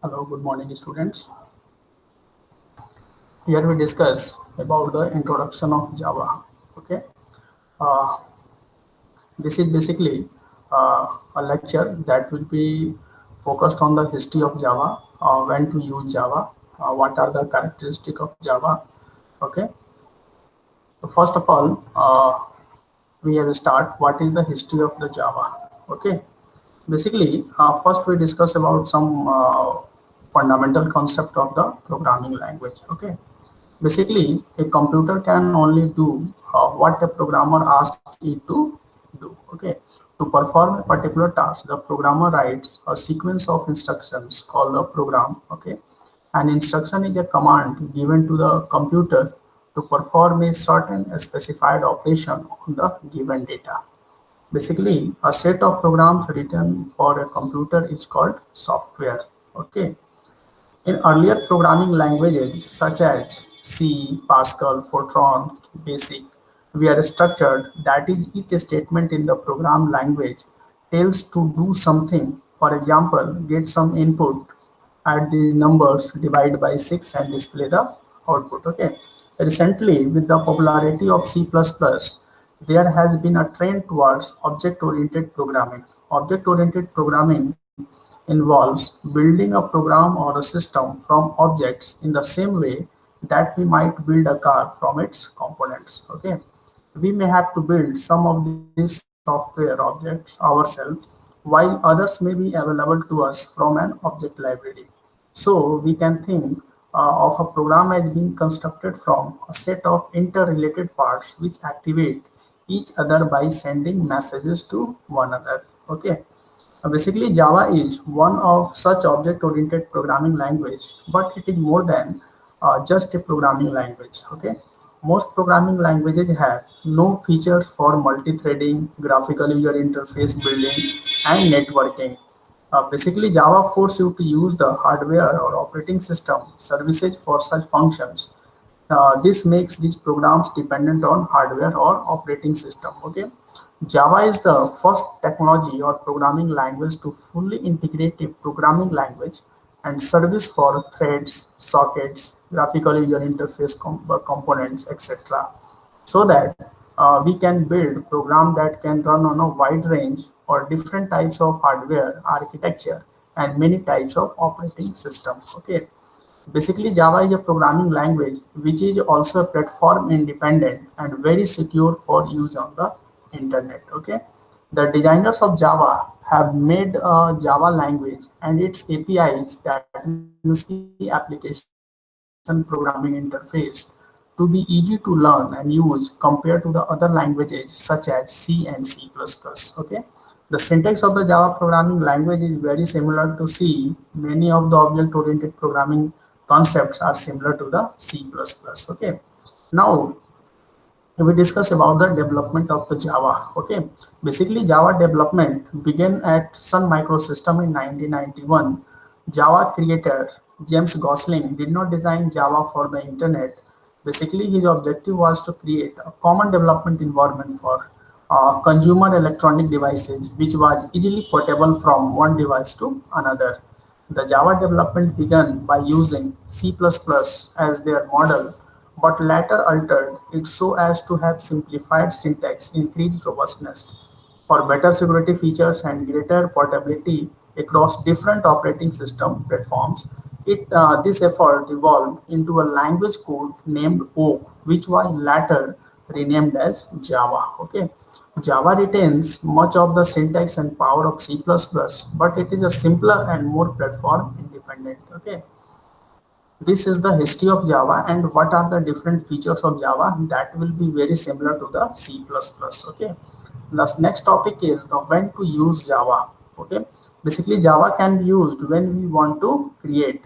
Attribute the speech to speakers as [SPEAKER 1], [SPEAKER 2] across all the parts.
[SPEAKER 1] Hello, good morning, students. Here we discuss about the introduction of Java. Okay, uh, this is basically a lecture that will be focused on the history of Java, when to use Java, what are the characteristics of Java. Okay, so first of all, we have start what is the history of the Java. Okay, basically, first we discuss about some fundamental concept of the programming language. Okay, basically, a computer can only do what a programmer asks it to do. Okay, to perform a particular task, the programmer writes a sequence of instructions called the program. Okay, an instruction is a command given to the computer to perform a certain specified operation on the given data. Basically, a set of programs written for a computer is called software. Okay, in earlier programming languages such as C, Pascal, Fortran, BASIC, were structured, that is, each statement in the program language tells to do something. For example, get some input, add these numbers, divide by 6 and display the output. Okay. Recently, with the popularity of C++, there has been a trend towards object-oriented programming. Object-oriented programming involves building a program or a system from objects in the same way that we might build a car from its components. Okay, we may have to build some of these software objects ourselves, while others may be available to us from an object library. So we can think of a program as being constructed from a set of interrelated parts which activate each other by sending messages to one another. Okay. Basically, Java is one of such object-oriented programming language, but it is more than just a programming language. Okay, most programming languages have no features for multi-threading, graphical user interface building, and networking. Basically, Java forces you to use the hardware or operating system services for such functions. This makes these programs dependent on hardware or operating system. Okay, Java is the first technology or programming language to fully integrate a programming language and service for threads, sockets, graphical user interface components, etc. So that we can build program that can run on a wide range or different types of hardware architecture and many types of operating systems. Okay. Basically, Java is a programming language which is also platform independent and very secure for use on the internet. Okay, the designers of Java have made a Java language and its APIs, that means the application programming interface, to be easy to learn and use compared to the other languages such as C and C++. Okay, the syntax of the Java programming language is very similar to C. Many of the object-oriented programming concepts are similar to the C++. Okay, now we discuss about the development of the Java. Okay, basically Java development began at Sun Microsystem in 1991. Java creator James Gosling did not design Java for the internet. Basically, his objective was to create a common development environment for consumer electronic devices, which was easily portable from one device to another. The Java development began by using C++ as their model, but later altered it so as to have simplified syntax, increased robustness for better security features and greater portability across different operating system platforms. This effort evolved into a language code named Oak, which was later renamed as Java. Okay, Java retains much of the syntax and power of C++, but it is a simpler and more platform independent. Okay, this is the history of Java and what are the different features of Java that will be very similar to the C++. Okay. The next topic is the when to use Java. Okay. Basically, Java can be used when we want to create.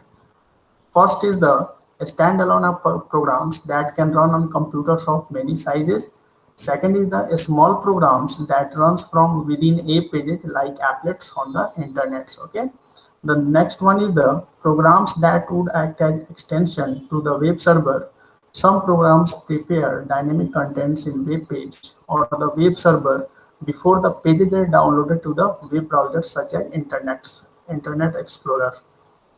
[SPEAKER 1] First is the standalone programs that can run on computers of many sizes. Second is the small programs that runs from within a pages like applets on the internet. Okay. The next one is the programs that would act as extension to the web server. Some programs prepare dynamic contents in web page or the web server before the pages are downloaded to the web browser such as Internet Explorer.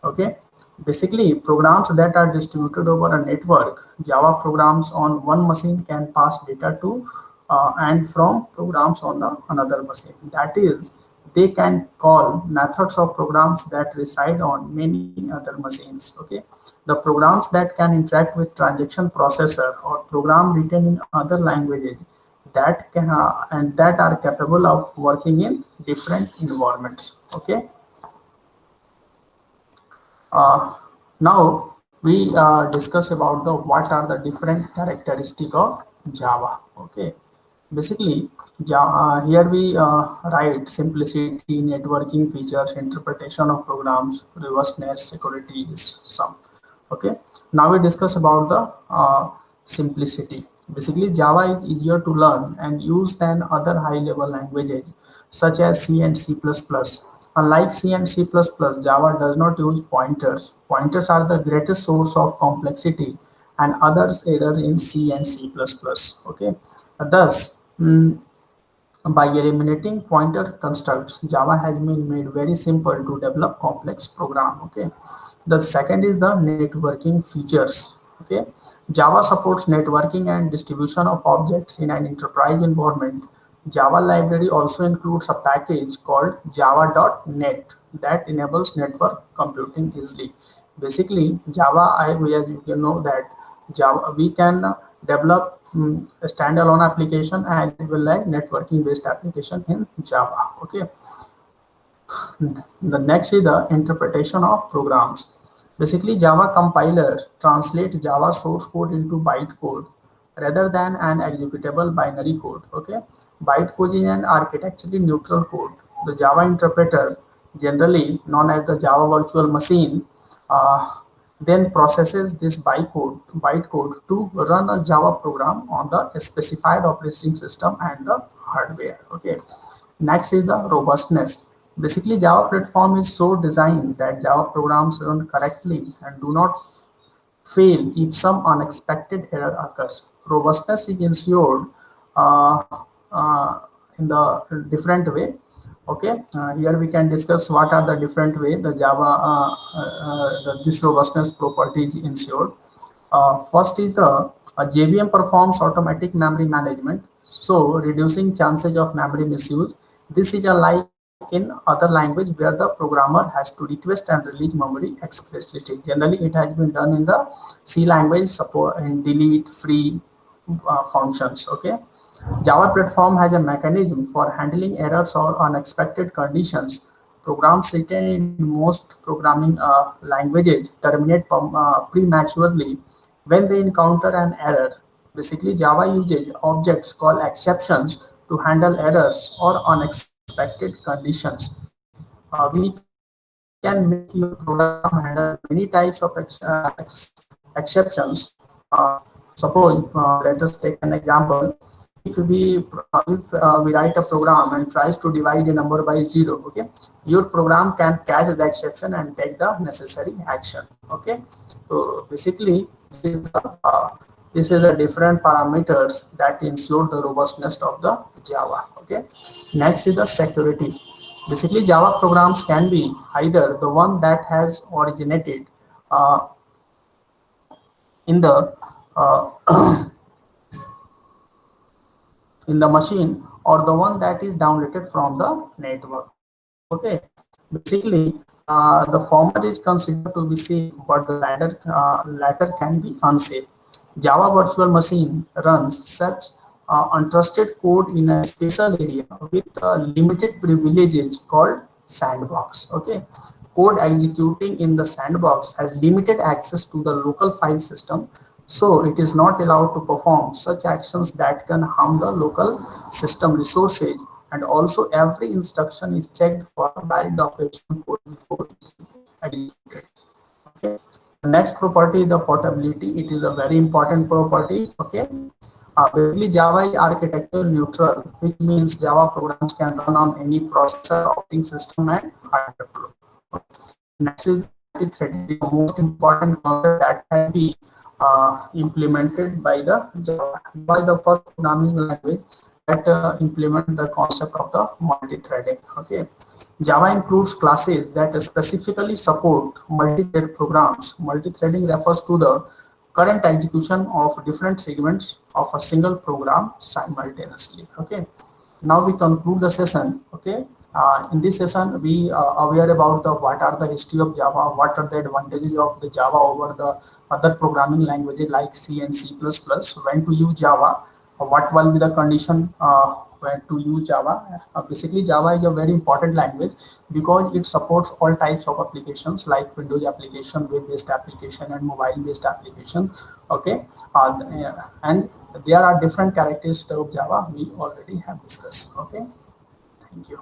[SPEAKER 1] Okay, basically programs that are distributed over a network, Java programs on one machine can pass data to and from programs on the another machine. That is, they can call methods of programs that reside on many other machines. Okay, the programs that can interact with transaction processor or program written in other languages that can and that are capable of working in different environments. Okay. Uh, Now we discuss about the what are the different characteristic of Java. Okay, basically here we write simplicity, networking features, interpretation of programs, robustness, security is some. Okay, now we discuss about the simplicity. Basically, Java is easier to learn and use than other high-level languages such as C and C++. Unlike C and C++, Java does not use pointers. Pointers are the greatest source of complexity and others errors in C and C++. Okay, thus by eliminating pointer constructs, Java has been made very simple to develop complex program. Okay. The second is the networking features. Okay. Java supports networking and distribution of objects in an enterprise environment. Java library also includes a package called java.net that enables network computing easily. Basically, Java, as you can know that Java we can develop a standalone application as well as networking based application in Java. Okay. The next is the interpretation of programs. Basically, Java compiler translate Java source code into bytecode rather than an executable binary code. Okay, bytecode is an architecturally neutral code. The Java interpreter, generally known as the Java virtual machine, then processes this bytecode to run a Java program on the specified operating system and the hardware. Okay. Next is the robustness. Basically, Java platform is so designed that Java programs run correctly and do not fail if some unexpected error occurs. Robustness is ensured uh, uh, in the different way. Okay, here we can discuss what are the different way the Java this robustness property is ensured. First is the JVM performs automatic memory management, so reducing chances of memory misuse. This is like in other language where the programmer has to request and release memory explicitly. Generally, it has been done in the C language, support and delete free functions. Okay, Java platform has a mechanism for handling errors or unexpected conditions. Programs written in most programming languages terminate prematurely when they encounter an error. Basically, Java uses objects called exceptions to handle errors or unexpected conditions. We can make your program handle many types of exceptions. Suppose, let us take an example. If we write a program and tries to divide a number by zero, okay, your program can catch the exception and take the necessary action. Okay, so basically this is the different parameters that ensure the robustness of the Java. Okay, next is the security. Basically, Java programs can be either the one that has originated uh, in the uh, in the machine or the one that is downloaded from the network. Okay, basically the former is considered to be safe, but the latter can be unsafe. Java Virtual Machine runs such untrusted code in a special area with limited privileges called sandbox. Okay, code executing in the sandbox has limited access to the local file system, so it is not allowed to perform such actions that can harm the local system resources, and also every instruction is checked for valid operation code before it is executed. Okay. The next property is the portability. It is a very important property. Okay. Basically, Java is architecture neutral, which means Java programs can run on any processor, operating system, and hardware flow. Next is multi-threading, the most important concept that can be implemented by the Java. By the first programming language that implement the concept of the multi-threading. Okay, Java includes classes that specifically support multi-thread programs. Multi-threading refers to the current execution of different segments of a single program simultaneously. Okay, now we conclude the session. Okay, in this session we aware about the what are the history of Java, what are the advantages of the Java over the other programming languages like C and C++, when to use Java, what will be the condition when to use Java. Basically, Java is a very important language because it supports all types of applications like Windows application, web-based application, and mobile-based application. Okay, and there are different characteristics of Java we already have discussed. Okay, thank you.